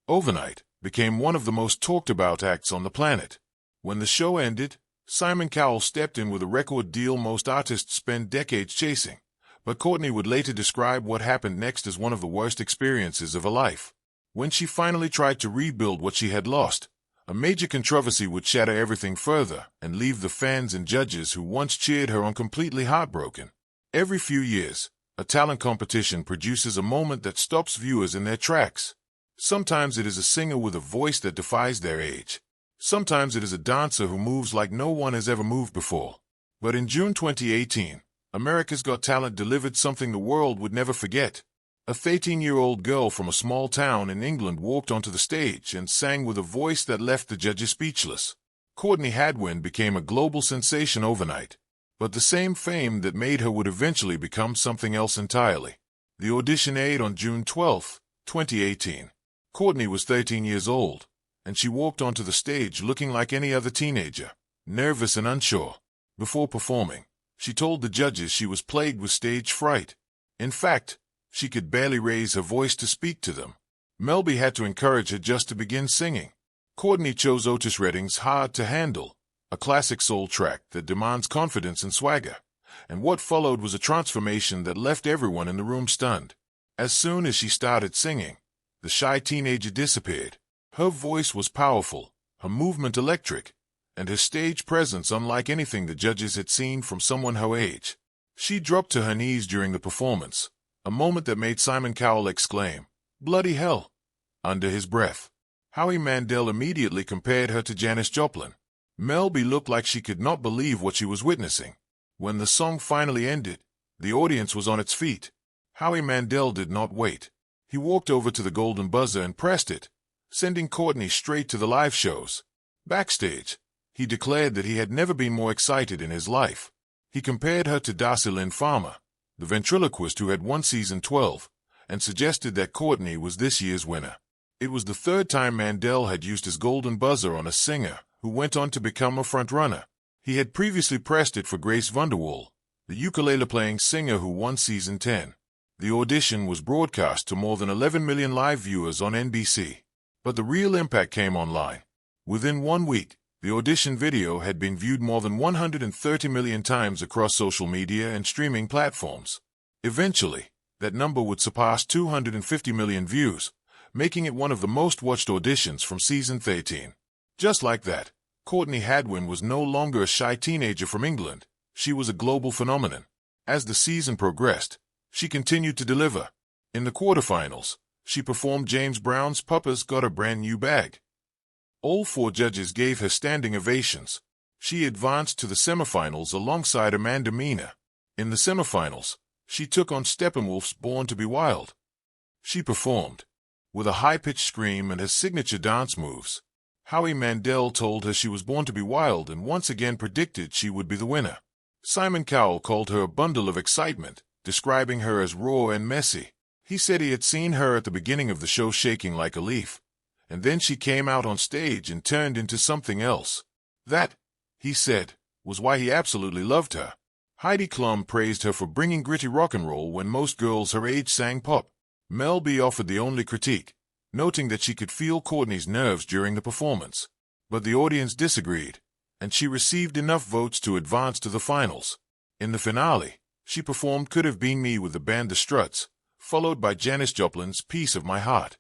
overnight, became one of the most talked-about acts on the planet. When the show ended, Simon Cowell stepped in with a record deal most artists spend decades chasing. But Courtney would later describe what happened next as one of the worst experiences of her life. When she finally tried to rebuild what she had lost, a major controversy would shatter everything further and leave the fans and judges who once cheered her on completely heartbroken. Every few years, a talent competition produces a moment that stops viewers in their tracks. Sometimes it is a singer with a voice that defies their age. Sometimes it is a dancer who moves like no one has ever moved before. But in June 2018, America's Got Talent delivered something the world would never forget. A 13-year-old girl from a small town in England walked onto the stage and sang with a voice that left the judges speechless. Courtney Hadwin became a global sensation overnight. But the same fame that made her would eventually become something else entirely. The audition aired on June 12, 2018. Courtney was 13 years old, and she walked onto the stage looking like any other teenager, nervous and unsure. Before performing, she told the judges she was plagued with stage fright. In fact, she could barely raise her voice to speak to them. Melby had to encourage her just to begin singing. Courtney chose Otis Redding's Hard to Handle, a classic soul track that demands confidence and swagger, and what followed was a transformation that left everyone in the room stunned. As soon as she started singing, the shy teenager disappeared. Her voice was powerful, her movement electric, and her stage presence unlike anything the judges had seen from someone her age. She dropped to her knees during the performance, a moment that made Simon Cowell exclaim, "Bloody hell!" under his breath. Howie Mandel immediately compared her to Janis Joplin. Melby looked like she could not believe what she was witnessing. When the song finally ended, the audience was on its feet. Howie Mandel did not wait. He walked over to the golden buzzer and pressed it, sending Courtney straight to the live shows. Backstage, he declared that he had never been more excited in his life. He compared her to Darcy Lynn Farmer, the ventriloquist who had won season 12, and suggested that Courtney was this year's winner. It was the third time Mandel had used his golden buzzer on a singer who went on to become a frontrunner. He had previously pressed it for Grace Vanderwaal, the ukulele-playing singer who won season 10. The audition was broadcast to more than 11 million live viewers on NBC. But the real impact came online. Within 1 week, the audition video had been viewed more than 130 million times across social media and streaming platforms. Eventually, that number would surpass 250 million views, making it one of the most watched auditions from season 13. Just like that, Courtney Hadwin was no longer a shy teenager from England. She was a global phenomenon. As the season progressed, she continued to deliver. In the quarterfinals, she performed James Brown's Papa's Got a Brand New Bag. All 4 judges gave her standing ovations. She advanced to the semifinals alongside Amanda Miner. In the semifinals, she took on Steppenwolf's Born to Be Wild. She performed with a high-pitched scream and her signature dance moves. Howie Mandel told her she was born to be wild and once again predicted she would be the winner. Simon Cowell called her a bundle of excitement, describing her as raw and messy. He said he had seen her at the beginning of the show shaking like a leaf, and then she came out on stage and turned into something else. That, he said, was why he absolutely loved her. Heidi Klum praised her for bringing gritty rock and roll when most girls her age sang pop. Melby offered the only critique, noting that she could feel Courtney's nerves during the performance. But the audience disagreed, and she received enough votes to advance to the finals. In the finale, she performed Could Have Been Me with the band The Struts, followed by Janis Joplin's Piece of My Heart.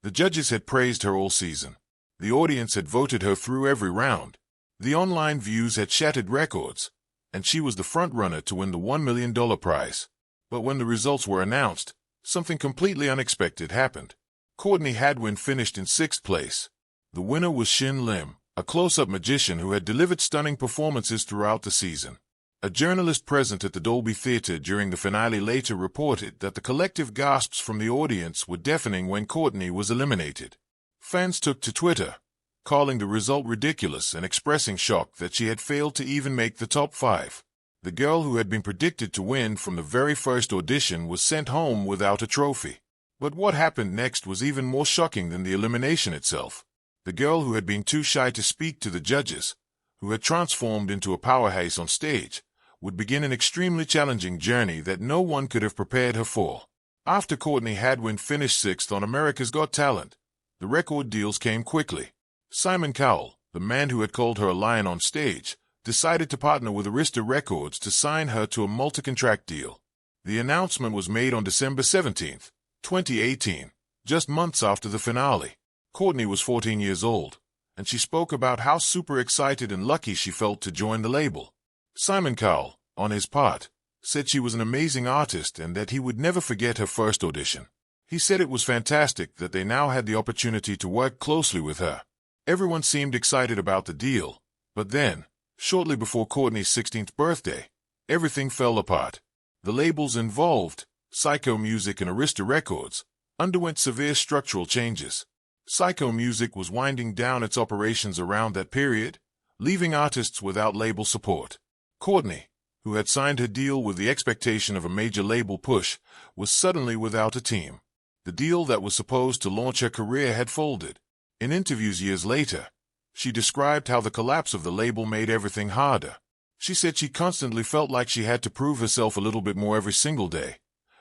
The judges had praised her all season. The audience had voted her through every round. The online views had shattered records, and she was the front-runner to win the $1 million prize. But when the results were announced, something completely unexpected happened. Courtney Hadwin finished in 6th place. The winner was Shin Lim, a close-up magician who had delivered stunning performances throughout the season. A journalist present at the Dolby Theatre during the finale later reported that the collective gasps from the audience were deafening when Courtney was eliminated. Fans took to Twitter, calling the result ridiculous and expressing shock that she had failed to even make the top 5. The girl who had been predicted to win from the very first audition was sent home without a trophy. But what happened next was even more shocking than the elimination itself. The girl who had been too shy to speak to the judges, who had transformed into a powerhouse on stage, would begin an extremely challenging journey that no one could have prepared her for. After Courtney Hadwin finished 6th on America's Got Talent, The record deals came quickly. Simon Cowell, the man who had called her a lion on stage, decided to partner with Arista Records to sign her to a multi-contract deal. The announcement was made on December 17, 2018, just months after the finale. Courtney was 14 years old, and she spoke about how super excited and lucky she felt to join the label. Simon Cowell, on his part, said she was an amazing artist and that he would never forget her first audition. He said it was fantastic that they now had the opportunity to work closely with her. Everyone seemed excited about the deal, but then, shortly before Courtney's 16th birthday, everything fell apart. The labels involved, Psycho Music and Arista Records, underwent severe structural changes. Psycho Music was winding down its operations around that period, leaving artists without label support. Courtney, who had signed her deal with the expectation of a major label push, was suddenly without a team. The deal that was supposed to launch her career had folded. In interviews years later, she described how the collapse of the label made everything harder. She said she constantly felt like she had to prove herself a little bit more every single day,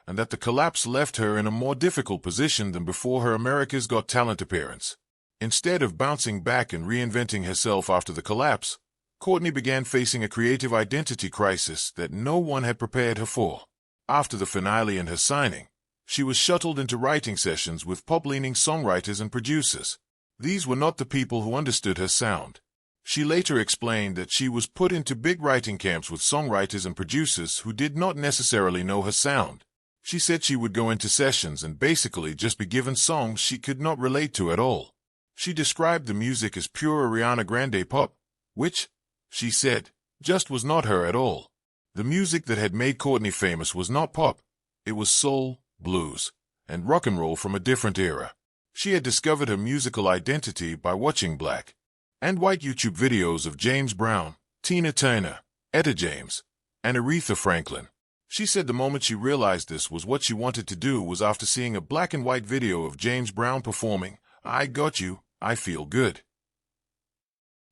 and that the collapse left her in a more difficult position than before her America's Got Talent appearance. Instead of bouncing back and reinventing herself after the collapse, Courtney began facing a creative identity crisis that no one had prepared her for. After the finale and her signing, she was shuttled into writing sessions with pop-leaning songwriters and producers. These were not the people who understood her sound. She later explained that she was put into big writing camps with songwriters and producers who did not necessarily know her sound. She said she would go into sessions and basically just be given songs she could not relate to at all. She described the music as pure Ariana Grande pop, which, she said, just was not her at all. The music that had made Courtney famous was not pop. It was soul, blues, and rock and roll from a different era. She had discovered her musical identity by watching black and white YouTube videos of James Brown, Tina Turner, Etta James, and Aretha Franklin. She said the moment she realized this was what she wanted to do was after seeing a black and white video of James Brown performing, "I Got You, I Feel Good."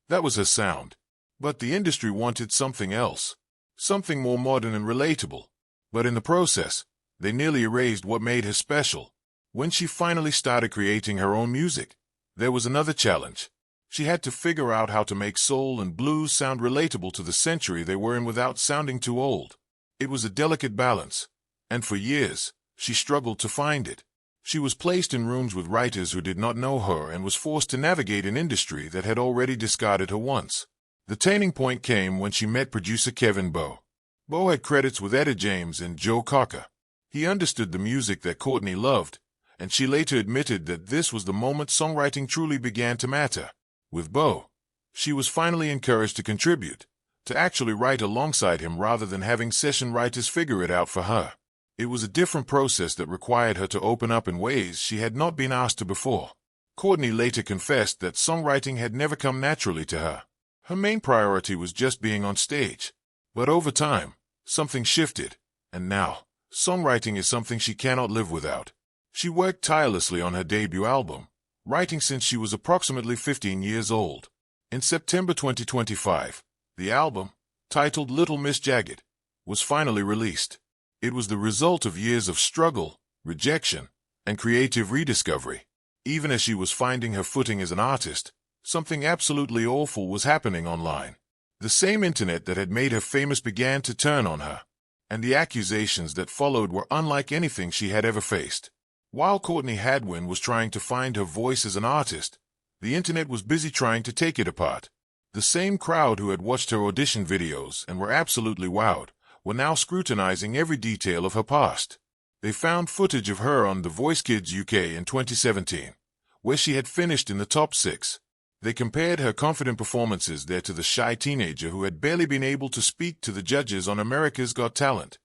That was her sound. But the industry wanted something else, something more modern and relatable. But in the process, they nearly erased what made her special. When she finally started creating her own music, there was another challenge. She had to figure out how to make soul and blues sound relatable to the century they were in without sounding too old. It was a delicate balance, and for years, she struggled to find it. She was placed in rooms with writers who did not know her and was forced to navigate an industry that had already discarded her once. The turning point came when she met producer Kevin Bowe. Bowe had credits with Etta James and Joe Cocker. He understood the music that Courtney loved, and she later admitted that this was the moment songwriting truly began to matter. With Bowe, she was finally encouraged to contribute, to actually write alongside him rather than having session writers figure it out for her. It was a different process that required her to open up in ways she had not been asked to before. Courtney later confessed that songwriting had never come naturally to her. Her main priority was just being on stage. But over time, something shifted, and now, songwriting is something she cannot live without. She worked tirelessly on her debut album, writing since she was approximately 15 years old. In September 2025, the album, titled Little Miss Jagged, was finally released. It was the result of years of struggle, rejection, and creative rediscovery. Even as she was finding her footing as an artist, something absolutely awful was happening online. The same internet that had made her famous began to turn on her, and the accusations that followed were unlike anything she had ever faced. While Courtney Hadwin was trying to find her voice as an artist, the internet was busy trying to take it apart. The same crowd who had watched her audition videos and were absolutely wowed were now scrutinizing every detail of her past. They found footage of her on The Voice Kids UK in 2017, where she had finished in the top 6. They compared her confident performances there to the shy teenager who had barely been able to speak to the judges on America's Got Talent.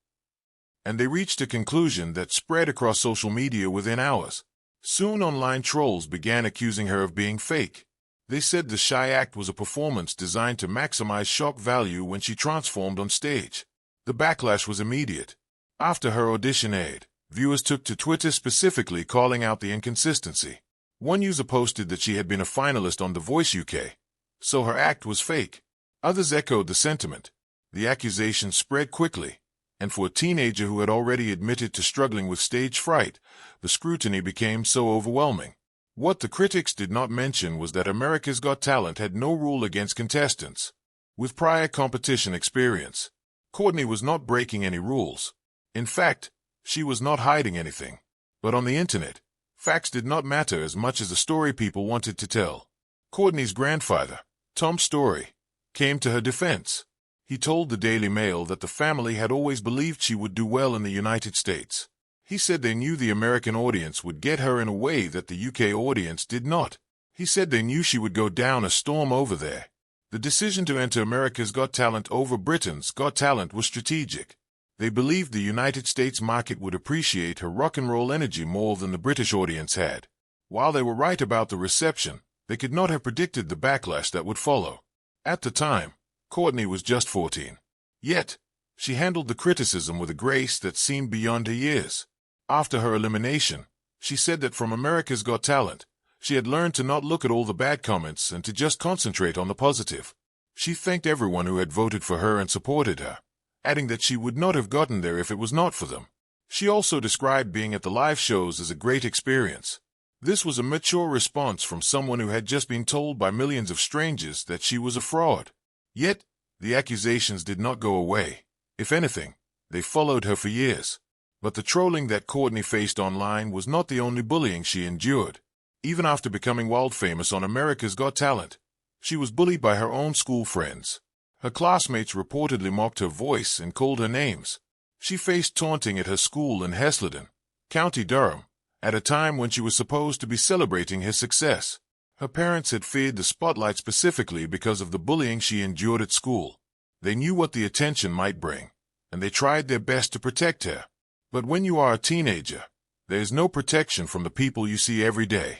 And they reached a conclusion that spread across social media within hours. Soon online trolls began accusing her of being fake. They said the shy act was a performance designed to maximize shock value when she transformed on stage. The backlash was immediate. After her audition aired, viewers took to Twitter specifically calling out the inconsistency. One user posted that she had been a finalist on The Voice UK, so her act was fake. Others echoed the sentiment. The accusation spread quickly, and for a teenager who had already admitted to struggling with stage fright, the scrutiny became so overwhelming. What the critics did not mention was that America's Got Talent had no rule against contestants with prior competition experience. Courtney was not breaking any rules. In fact, she was not hiding anything. But on the internet, facts did not matter as much as the story people wanted to tell. Courtney's grandfather, Tom Story, came to her defense. He told the Daily Mail that the family had always believed she would do well in the United States. He said they knew the American audience would get her in a way that the UK audience did not. He said they knew she would go down a storm over there. The decision to enter America's Got Talent over Britain's Got Talent was strategic. They believed the United States market would appreciate her rock and roll energy more than the British audience had. While they were right about the reception, they could not have predicted the backlash that would follow. At the time, Courtney was just 14. Yet, she handled the criticism with a grace that seemed beyond her years. After her elimination, she said that from America's Got Talent, she had learned to not look at all the bad comments and to just concentrate on the positive. She thanked everyone who had voted for her and supported her, adding that she would not have gotten there if it was not for them. She also described being at the live shows as a great experience. This was a mature response from someone who had just been told by millions of strangers that she was a fraud. Yet, the accusations did not go away. If anything, they followed her for years. But the trolling that Courtney faced online was not the only bullying she endured. Even after becoming world famous on America's Got Talent, she was bullied by her own school friends. Her classmates reportedly mocked her voice and called her names. She faced taunting at her school in Hesleden, County Durham, at a time when she was supposed to be celebrating her success. Her parents had feared the spotlight specifically because of the bullying she endured at school. They knew what the attention might bring, and they tried their best to protect her. But when you are a teenager, there is no protection from the people you see every day.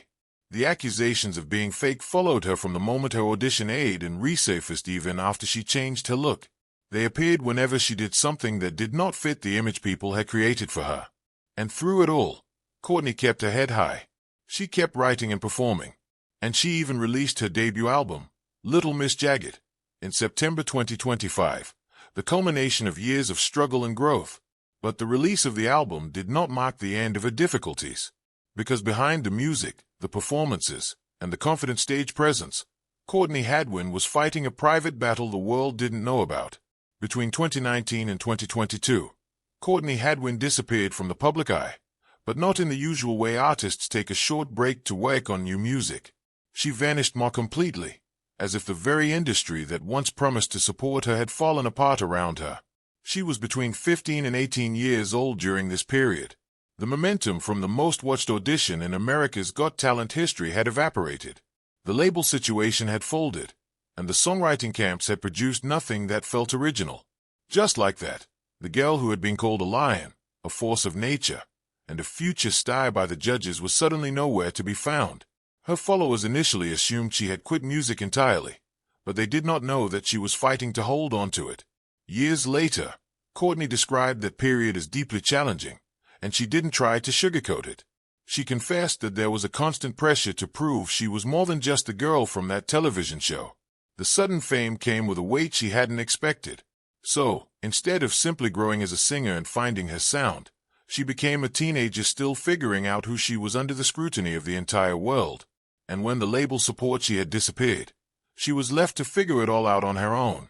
The accusations of being fake followed her from the moment her audition aired and resurfaced even after she changed her look. They appeared whenever she did something that did not fit the image people had created for her. And through it all, Courtney kept her head high. She kept writing and performing. And she even released her debut album, Little Miss Jagged, in September 2025, the culmination of years of struggle and growth. But the release of the album did not mark the end of her difficulties. Because behind the music, the performances, and the confident stage presence, Courtney Hadwin was fighting a private battle the world didn't know about. Between 2019 and 2022, Courtney Hadwin disappeared from the public eye, but not in the usual way artists take a short break to work on new music. She vanished more completely, as if the very industry that once promised to support her had fallen apart around her. She was between 15 and 18 years old during this period. The momentum from the most-watched audition in America's Got Talent history had evaporated. The label situation had folded, and the songwriting camps had produced nothing that felt original. Just like that, the girl who had been called a lion, a force of nature, and a future star by the judges was suddenly nowhere to be found. Her followers initially assumed she had quit music entirely, but they did not know that she was fighting to hold on to it. Years later, Courtney described that period as deeply challenging, and she didn't try to sugarcoat it. She confessed that there was a constant pressure to prove she was more than just the girl from that television show. The sudden fame came with a weight she hadn't expected. So, instead of simply growing as a singer and finding her sound, she became a teenager still figuring out who she was under the scrutiny of the entire world. And when the label support she had disappeared, she was left to figure it all out on her own.